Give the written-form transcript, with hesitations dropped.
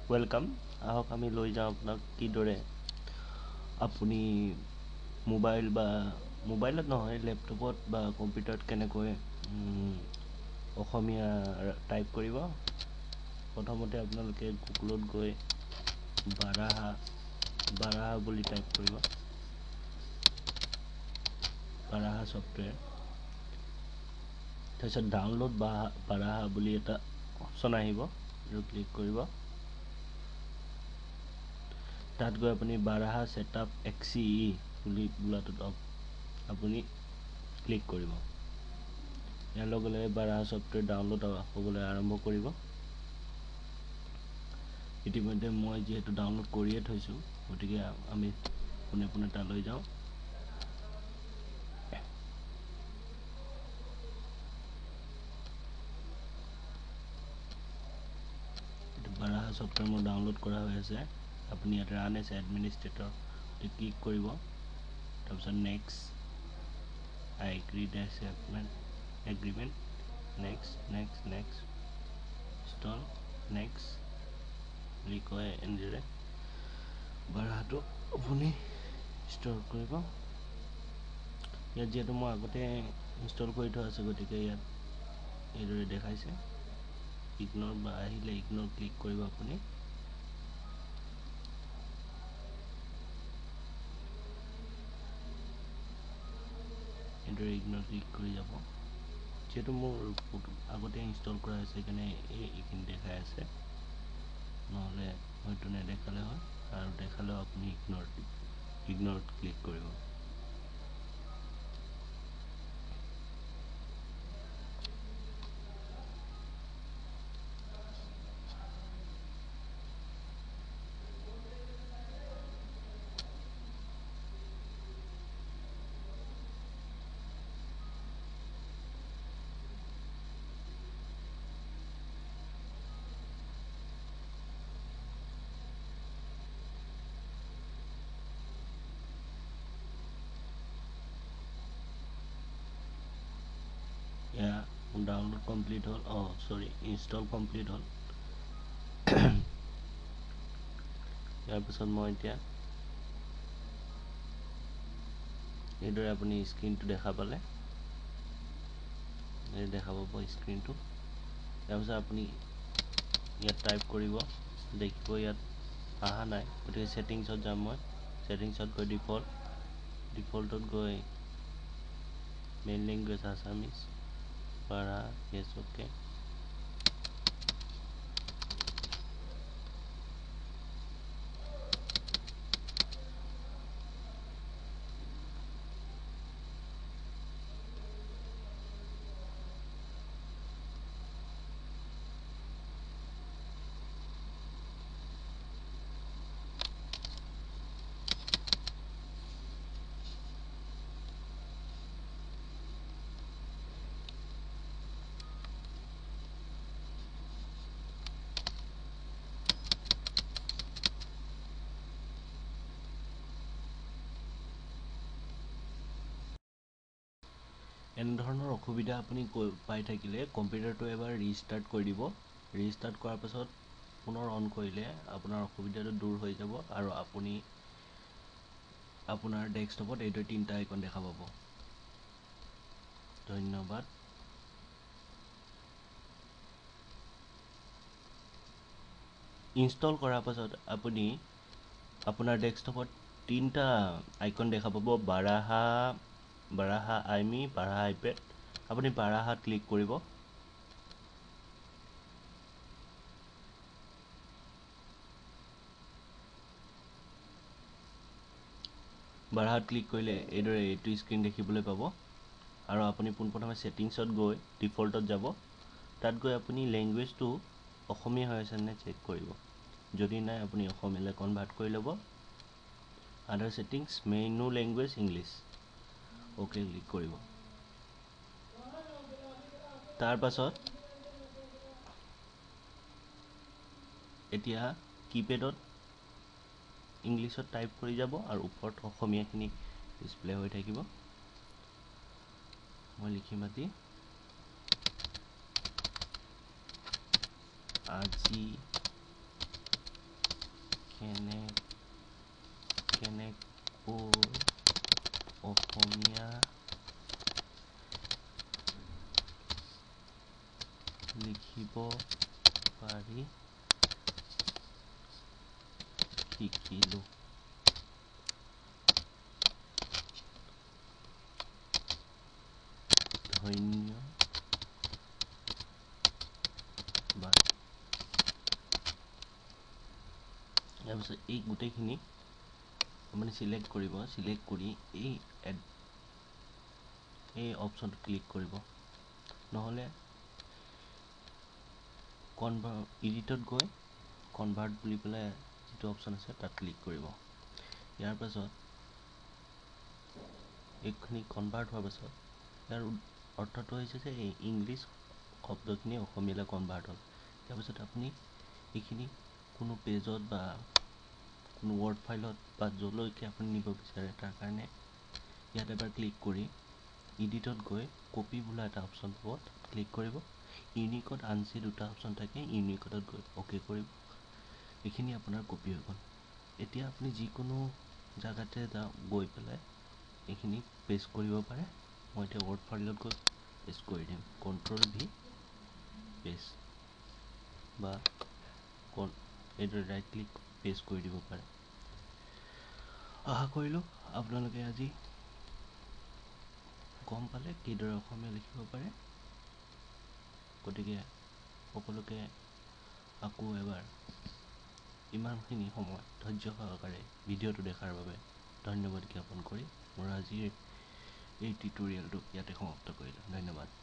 Welcome আহক আমি লৈ যাওঁ আপোনাক কিদৰে আপুনি মোবাইলত নহয় লেপটপত বা কম্পিউটাৰত কেনেকৈ অসমীয়া টাইপ কৰিব। প্ৰথমতে আপোনালোকে গুগলত গৈ বাৰাহা বুলি টাইপ কৰিব। বাৰাহা ছফ্টৱেৰ, তাৰপিছত ডাউনলোড বাৰাহা বুলি এটা অপশ্যন আহিব, সেইটো ক্লিক কৰিব। তাত গৈ আপুনি বাৰাহা ছেটআপ XCE বুলি বোলাটোত আপুনি ক্লিক কৰিব। ইয়াৰ লগে লগে বাৰাহা ছফ্টৱেৰ ডাউনলোড হ'বলৈ আৰম্ভ কৰিব। ইতিমধ্যে মই যিহেতু ডাউনলোড কৰিয়ে থৈছোঁ, গতিকে আমি পোনে পোনে তালৈ যাওঁ। বাৰাহা ছফ্টৱেৰ মোৰ ডাউনলোড কৰা হৈ আছে। আপুনি ইয়াতে ৰান এজ এডমিনিষ্ট্ৰেটৰ ক্লিক কৰিব। তাৰপিছত নেক্সট, আই agri agreement, next install next বুলি কয়। এনেদৰে বাৰাহাটো আপুনি ইনষ্টল কৰিব। ইয়াত যিহেতু মই আগতে ইনষ্টল কৰি থোৱা আছে, গতিকে ইয়াত এইদৰে দেখাইছে। ইগনৰ বা আহিলে ইগনৰ ক্লিক কৰিব আপুনি। এইদৰে ইগনৰ ক্লিক কৰি যাব। যিহেতু মোৰ আগতে ইনষ্টল কৰা হৈছে সেইকাৰণে এইখিনি দেখাই আছে, নহ'লে হয়তো নেদেখালে হয়। আৰু দেখালেও আপুনি ইগনৰত ক্লিক কৰিব। ডাউনলোড কমপ্লিট হ'ল, ইনষ্টল কমপ্লিট হ'ল। ইয়াৰ পিছত মই এতিয়া এইদৰে আপুনি স্ক্ৰীনটো দেখা পালে, দেখা পাব স্ক্ৰীনটো। তাৰপিছত আপুনি ইয়াত টাইপ কৰিব, দেখিব ইয়াত অহা নাই, গতিকে ছেটিংছত যাম মই। ছেটিংছত গৈ ডিফল্টত গৈ মেইন লেংগুৱেজ আছামিজ, বাৰাহা, য়েছ অ'কে। এনেধৰণৰ অসুবিধা আপুনি পাই থাকিলে কম্পিউটাৰটো এবাৰ ৰিষ্টাৰ্ট কৰি দিব। ৰিষ্টাৰ্ট কৰাৰ পাছত পুনৰ অন কৰিলে আপোনাৰ অসুবিধাটো দূৰ হৈ যাব, আৰু আপুনি আপোনাৰ ডেস্কটপত এইদৰে 3টা আইকন দেখা পাব। ধন্যবাদ। ইনষ্টল কৰাৰ পাছত আপুনি আপোনাৰ ডেস্কটপত 3টা আইকন দেখা পাব, বাৰাহা আইমি, বাৰাহা আইপেড। আপুনি বাৰাহাত ক্লিক কৰিব। বাৰাহাত ক্লিক কৰিলে এইদৰে এইটো স্ক্ৰীন দেখিবলৈ পাব, আৰু আপুনি পোনপ্ৰথমে ছেটিংছত গৈ ডিফল্টত যাব। তাত গৈ আপুনি লেংগুৱেজটো অসমীয়া হৈ আছে নে চেক কৰিব। যদি নাই, আপুনি অসমীয়ালৈ কনভাৰ্ট কৰি ল'ব। আদাৰ settings, menu language English, okay click কৰিব। তাৰ পাছত এতিয়া কিপেডত ইংলিছত টাইপ কৰি যাব, আৰু ওপৰত অসমীয়াখিনি ডিছপ্লে হৈ থাকিব। মই লিখি মাতি আজি শিকিলোঁ। ধন্যবাদ। তাৰপিছত এই গোটেইখিনি আপুনি চিলেক্ট কৰিব, চিলেক্ট কৰি এই অপশ্যনটো ক্লিক কৰিব, নহ'লে এডিটত গৈ কনভাৰ্ট বুলি পেলাই যিটো অপশ্যন আছে তাত ক্লিক কৰিব। ইয়াৰ পাছত এইখিনি কনভাৰ্ট হোৱাৰ পাছত ইয়াৰ অৰ্থটো হৈছে যে এই ইংলিছ শব্দখিনি অসমীয়ালৈ কনভাৰ্ট হ'ল। তাৰপিছত আপুনি এইখিনি কোনো পেজত বা কোনো ৱৰ্ড ফাইলত বা য'লৈকে আপুনি নিব বিচাৰে তাৰ কাৰণে ইয়াত এবাৰ ক্লিক কৰি এডিটত গৈ কপি বোলা এটা অপশ্যন পাব, তাত ক্লিক কৰিব। ইউনিকড আনচি দুটা অপশ্যন থাকে, ইউনিকডত গৈ অ'কে কৰিব। এইখিনি আপোনাৰ কপি হৈ গ'ল। এতিয়া আপুনি যিকোনো জেগাতে গৈ পেলাই এইখিনি পেষ্ট কৰিব পাৰে। মই এতিয়া ৱৰ্ড ফাইলত গৈ পেষ্ট কৰি দিম, Ctrl+V পেষ্ট, বা এইদৰে ৰাইট ক্লিক পেষ্ট কৰি দিব পাৰে। আশা কৰিলোঁ আপোনালোকে আজি গম পালে কিদৰে অসমীয়া লিখিব পাৰে। গতিকে সকলোকে আকৌ এবাৰ ইমানখিনি সময় ধৈৰ্য সহকাৰে ভিডিঅ'টো দেখাৰ বাবে ধন্যবাদ জ্ঞাপন কৰি মোৰ আজিৰ এই টিউটৰিয়েলটো ইয়াতে সমাপ্ত কৰিলোঁ। ধন্যবাদ।